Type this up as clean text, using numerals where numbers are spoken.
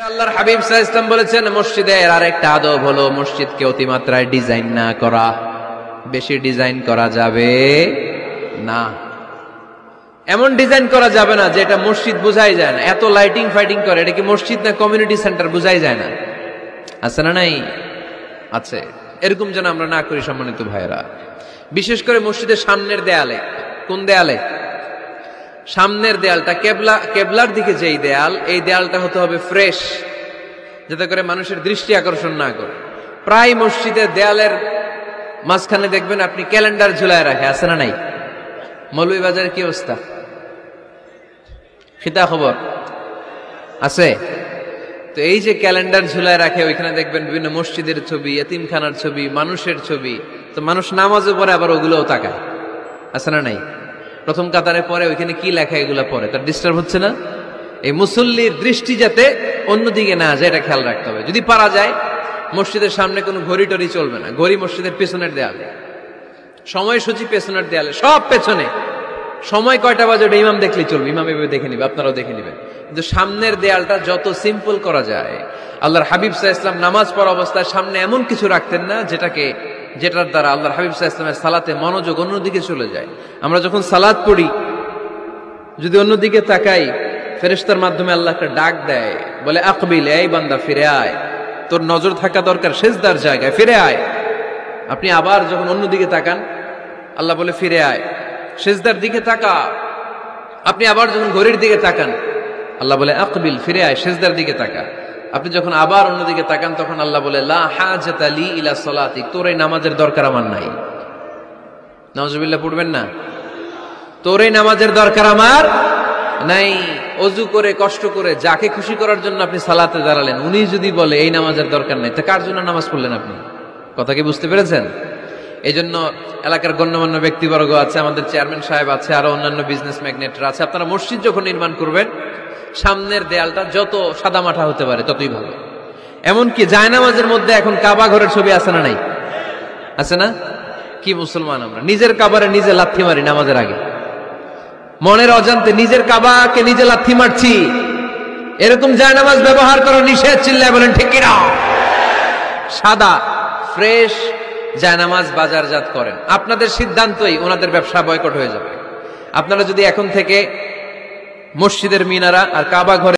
আল্লাহর হাবিব সাল্লাল্লাহু আলাইহি ওয়াসাল্লাম বলেছেন, মসজিদের আরেকটা আদব হলো মসজিদকে অতিমাত্রায় ডিজাইন না করা। বেশি ডিজাইন করা যাবে না। এমন ডিজাইন করা যাবে না যে এটা মসজিদ বোঝাই যায় না। এত লাইটিং ফাইটিং করে, এটা কি মসজিদ না কমিউনিটি সেন্টার বোঝাই যায় না। আছে না নাই? আছে। এরকম যেন আমরা না করি সম্মানিত ভাইয়েরা। বিশেষ করে মসজিদের সামনের দেয়ালে। কোন দেয়ালে? সামনের দেয়ালটা কেবলার দিকে যেই দেয়াল, এই দেয়ালটা হতে হবে ফ্রেশ, যাতে করে মানুষের দৃষ্টি আকর্ষণ না করে। প্রায় মসজিদের দেয়ালের মাঝখানে দেখবেন আপনি ক্যালেন্ডার ঝুলায় রাখে, আছে না নাই? মৌলভীবাজারের কি অবস্থা? খিতা খবর আছে? তো এই যে ক্যালেন্ডার ঝুলায় রাখে, ওইখানে দেখবেন বিভিন্ন মসজিদের ছবি, এতিমখানার ছবি, মানুষের ছবি। তো মানুষ নামাজে পড়ে আবার ওগুলোও তাকায়, আছে না নাই? প্রথম কাতারে পরে ওইখানে কি লেখা এগুলা পরে, তার ডিস্টার্ব হচ্ছে না? এই মুসল্লির দৃষ্টি যাতে অন্যদিকে না যায়, এটা খেয়াল রাখতে হবে। যদি পারা যায় মসজিদের সামনে কোনো ঘড়ি টড়ি চলবে না। ঘড়ি মসজিদের পেছনের দেয়ালে, সময়সূচি পেছনের দেয়ালে, সব পেছনে। সময় কয়টা বাজে ওটা ইমাম দেখলেই চলবে, ইমাম এভাবে দেখে নিবে, আপনারাও দেখে নিবেন। কিন্তু সামনের দেয়ালটা যত সিম্পল করা যায়। আল্লাহর হাবিব সাল্লাল্লাহু আলাইহি ওয়াসাল্লাম নামাজ পড়া অবস্থায় সামনে এমন কিছু রাখতেন না যেটার দ্বারা আল্লাহর হাবিব সাল্লাল্লাহু আলাইহি ওয়াসাল্লামের সালাতে মনোযোগ অন্যদিকে চলে যায়। আমরা যখন সালাত পড়ি, যদি অন্যদিকে তাকাই, ফেরেশতার মাধ্যমে আল্লাহ একটা ডাক দেয়, বলে আকবিল, এই বান্দা ফিরে আয়, তোর নজর থাকা দরকার সিজদার জায়গায়, ফিরে আয়। আপনি আবার যখন অন্যদিকে তাকান, আল্লাহ বলে ফিরে আয়, সিজদার দিকে তাকা। আপনি আবার যখন ঘড়ির দিকে তাকান, আল্লাহ বলে আকবিল, ফিরে আয়, সিজদার দিকে তাকা। আপনি যখন আবার অন্যদিকে তাকান, তখন আল্লাহ বলে লা হাজাতা লি ইলা সালাতিক, তোর এই নামাজের দরকার আমার নাই। নাউজুবিল্লাহ পড়বেন না? তোর এই নামাজের দরকার আমার নাই। অজু করে কষ্ট করে যাকে খুশি করার জন্য আপনি সালাতে দাঁড়ালেন, উনি যদি বলে এই নামাজের দরকার নাই, তা কার জন্য নামাজ পড়লেন আপনি? কথা কি বুঝতে পেরেছেন? এই জন্য এলাকার গণ্যমান্য ব্যক্তিবর্গ আছে, আমাদের চেয়ারম্যান সাহেব আছে, আরো অন্যান্য বিজনেস ম্যাগনেটরা আছে। আপনারা মসজিদ যখন নির্মাণ করবেন, সামনের দেয়ালটা যত সাদামাটা হতে পারে ততই ভালো। এমনকি জায়নামাজের মধ্যে এখন কাবা ঘরের ছবি আছে না নাই? আছে না? কি মুসলমান আমরা! নিজের কাবারে নিজে লাথি মারি নামাজের আগে, মনের অজান্তে নিজের কাবাকে নিজে লাথি মারছি। এরকম জায়নামাজ ব্যবহার করা নিষেধ। চিল্লায় বলেন ঠিক কিনা? সাদা ফ্রেশ জায়নামাজ বাজারজাত করেন। আপনাদের সিদ্ধান্তই ওনাদের ব্যবসা বয়কট হয়ে যাবে। আপনারা যদি এখন থেকে মসজিদের মিনারা আর কাবা ঘরে